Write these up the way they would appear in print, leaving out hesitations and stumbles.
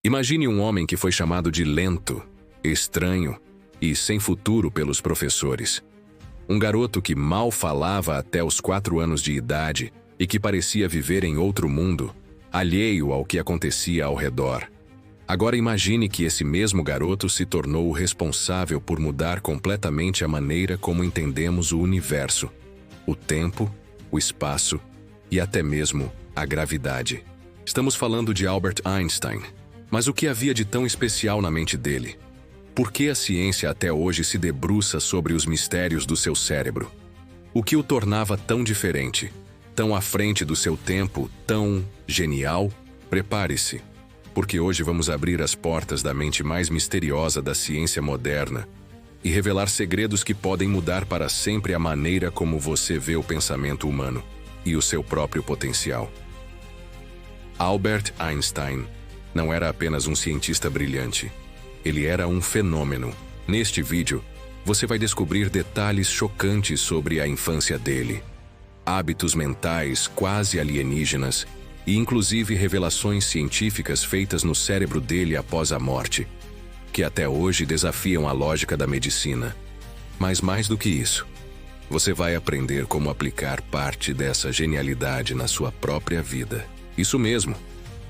Imagine um homem que foi chamado de lento, estranho e sem futuro pelos professores. Um garoto que mal falava até os 4 anos de idade e que parecia viver em outro mundo, alheio ao que acontecia ao redor. Agora imagine que esse mesmo garoto se tornou o responsável por mudar completamente a maneira como entendemos o universo, o tempo, o espaço e até mesmo a gravidade. Estamos falando de Albert Einstein. Mas o que havia de tão especial na mente dele? Por que a ciência até hoje se debruça sobre os mistérios do seu cérebro? O que o tornava tão diferente, tão à frente do seu tempo, tão genial? Prepare-se, porque hoje vamos abrir as portas da mente mais misteriosa da ciência moderna e revelar segredos que podem mudar para sempre a maneira como você vê o pensamento humano e o seu próprio potencial. Albert Einstein não era apenas um cientista brilhante. Ele era um fenômeno. Neste vídeo, você vai descobrir detalhes chocantes sobre a infância dele, hábitos mentais quase alienígenas e inclusive revelações científicas feitas no cérebro dele após a morte, que até hoje desafiam a lógica da medicina. Mas mais do que isso, você vai aprender como aplicar parte dessa genialidade na sua própria vida. Isso mesmo.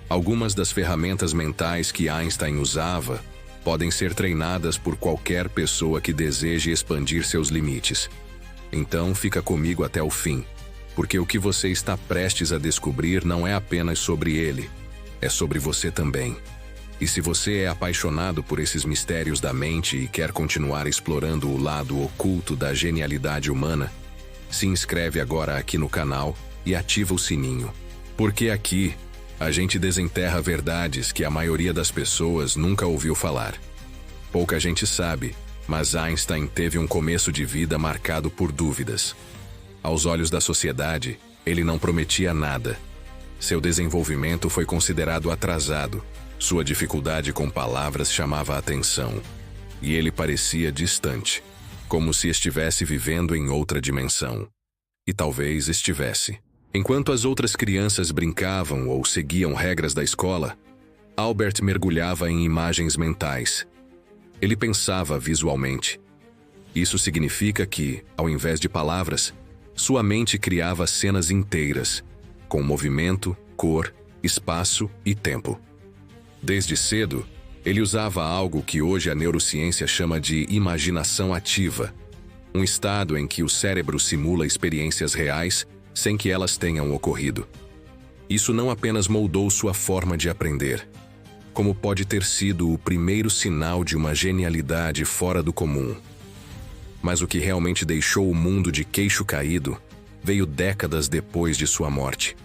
Algumas das ferramentas mentais que Einstein usava podem ser treinadas por qualquer pessoa que deseje expandir seus limites. Então fica comigo até o fim, porque o que você está prestes a descobrir não é apenas sobre ele, é sobre você também. E se você é apaixonado por esses mistérios da mente e quer continuar explorando o lado oculto da genialidade humana, se inscreve agora aqui no canal e ativa o sininho. Porque aqui a gente desenterra verdades que a maioria das pessoas nunca ouviu falar. Pouca gente sabe, mas Einstein teve um começo de vida marcado por dúvidas. Aos olhos da sociedade, ele não prometia nada. Seu desenvolvimento foi considerado atrasado, sua dificuldade com palavras chamava a atenção, e ele parecia distante, como se estivesse vivendo em outra dimensão. E talvez estivesse. Enquanto as outras crianças brincavam ou seguiam regras da escola, Albert mergulhava em imagens mentais. Ele pensava visualmente. Isso significa que, ao invés de palavras, sua mente criava cenas inteiras, com movimento, cor, espaço e tempo. Desde cedo, ele usava algo que hoje a neurociência chama de imaginação ativa, um estado em que o cérebro simula experiências reais sem que elas tenham ocorrido. Isso não apenas moldou sua forma de aprender, como pode ter sido o primeiro sinal de uma genialidade fora do comum. Mas o que realmente deixou o mundo de queixo caído veio décadas depois de sua morte.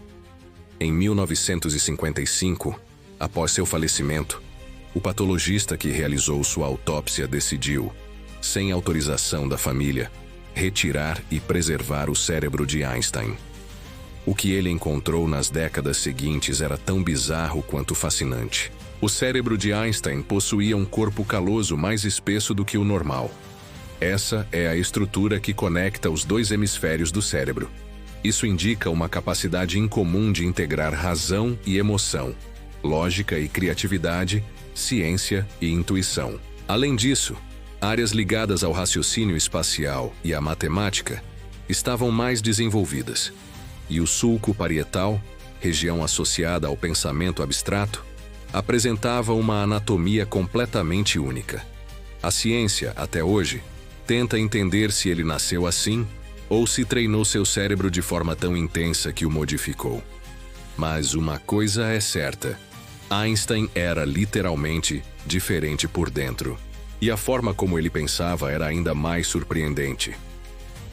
Em 1955, após seu falecimento, o patologista que realizou sua autópsia decidiu, sem autorização da família, retirar e preservar o cérebro de Einstein. O que ele encontrou nas décadas seguintes era tão bizarro quanto fascinante. O cérebro de Einstein possuía um corpo caloso mais espesso do que o normal. Essa é a estrutura que conecta os 2 hemisférios do cérebro. Isso indica uma capacidade incomum de integrar razão e emoção, lógica e criatividade, ciência e intuição. Além disso, áreas ligadas ao raciocínio espacial e à matemática estavam mais desenvolvidas, e o sulco parietal, região associada ao pensamento abstrato, apresentava uma anatomia completamente única. A ciência, até hoje, tenta entender se ele nasceu assim ou se treinou seu cérebro de forma tão intensa que o modificou. Mas uma coisa é certa: Einstein era literalmente diferente por dentro. E a forma como ele pensava era ainda mais surpreendente.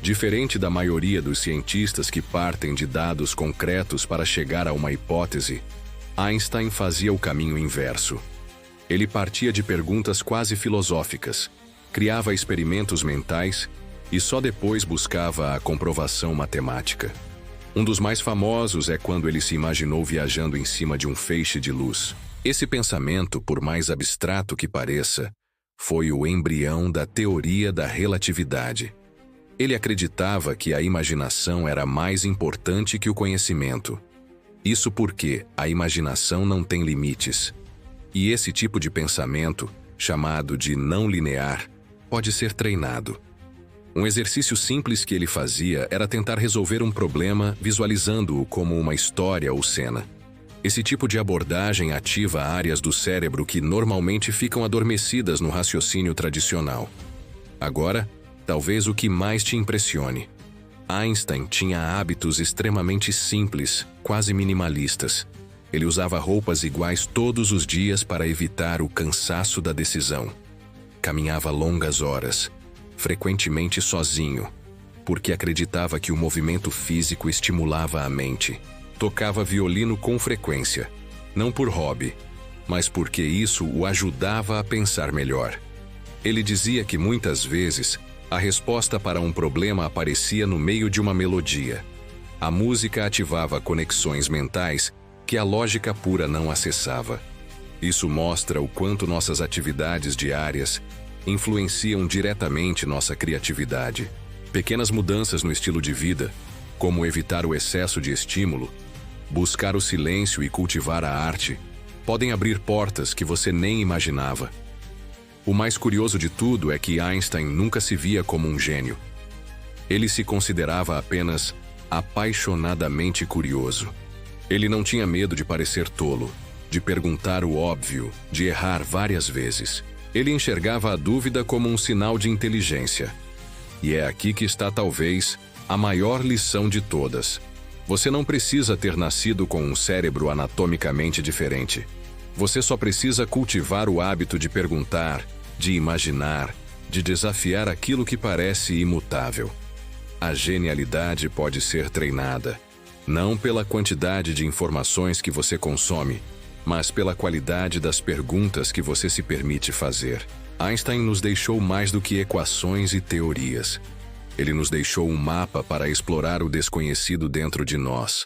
Diferente da maioria dos cientistas que partem de dados concretos para chegar a uma hipótese, Einstein fazia o caminho inverso. Ele partia de perguntas quase filosóficas, criava experimentos mentais e só depois buscava a comprovação matemática. Um dos mais famosos é quando ele se imaginou viajando em cima de um feixe de luz. Esse pensamento, por mais abstrato que pareça, foi o embrião da teoria da relatividade. Ele acreditava que a imaginação era mais importante que o conhecimento. Isso porque a imaginação não tem limites. E esse tipo de pensamento, chamado de não linear, pode ser treinado. Um exercício simples que ele fazia era tentar resolver um problema visualizando-o como uma história ou cena. Esse tipo de abordagem ativa áreas do cérebro que normalmente ficam adormecidas no raciocínio tradicional. Agora, talvez o que mais te impressione. Einstein tinha hábitos extremamente simples, quase minimalistas. Ele usava roupas iguais todos os dias para evitar o cansaço da decisão. Caminhava longas horas, frequentemente sozinho, porque acreditava que o movimento físico estimulava a mente. Tocava violino com frequência, não por hobby, mas porque isso o ajudava a pensar melhor. Ele dizia que muitas vezes a resposta para um problema aparecia no meio de uma melodia. A música ativava conexões mentais que a lógica pura não acessava. Isso mostra o quanto nossas atividades diárias influenciam diretamente nossa criatividade. Pequenas mudanças no estilo de vida, como evitar o excesso de estímulo, buscar o silêncio e cultivar a arte, podem abrir portas que você nem imaginava. O mais curioso de tudo é que Einstein nunca se via como um gênio. Ele se considerava apenas apaixonadamente curioso. Ele não tinha medo de parecer tolo, de perguntar o óbvio, de errar várias vezes. Ele enxergava a dúvida como um sinal de inteligência. E é aqui que está talvez a maior lição de todas. Você não precisa ter nascido com um cérebro anatomicamente diferente. Você só precisa cultivar o hábito de perguntar, de imaginar, de desafiar aquilo que parece imutável. A genialidade pode ser treinada, não pela quantidade de informações que você consome, mas pela qualidade das perguntas que você se permite fazer. Einstein nos deixou mais do que equações e teorias. Ele nos deixou um mapa para explorar o desconhecido dentro de nós.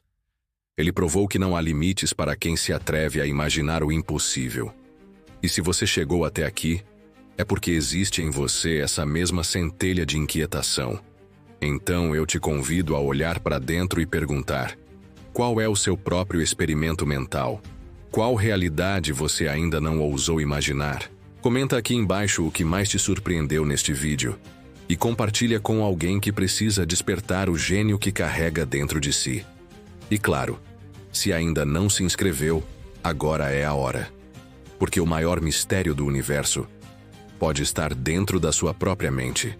Ele provou que não há limites para quem se atreve a imaginar o impossível. E se você chegou até aqui, é porque existe em você essa mesma centelha de inquietação. Então eu te convido a olhar para dentro e perguntar: qual é o seu próprio experimento mental? Qual realidade você ainda não ousou imaginar? Comenta aqui embaixo o que mais te surpreendeu neste vídeo e compartilha com alguém que precisa despertar o gênio que carrega dentro de si. E claro, se ainda não se inscreveu, agora é a hora. Porque o maior mistério do universo pode estar dentro da sua própria mente.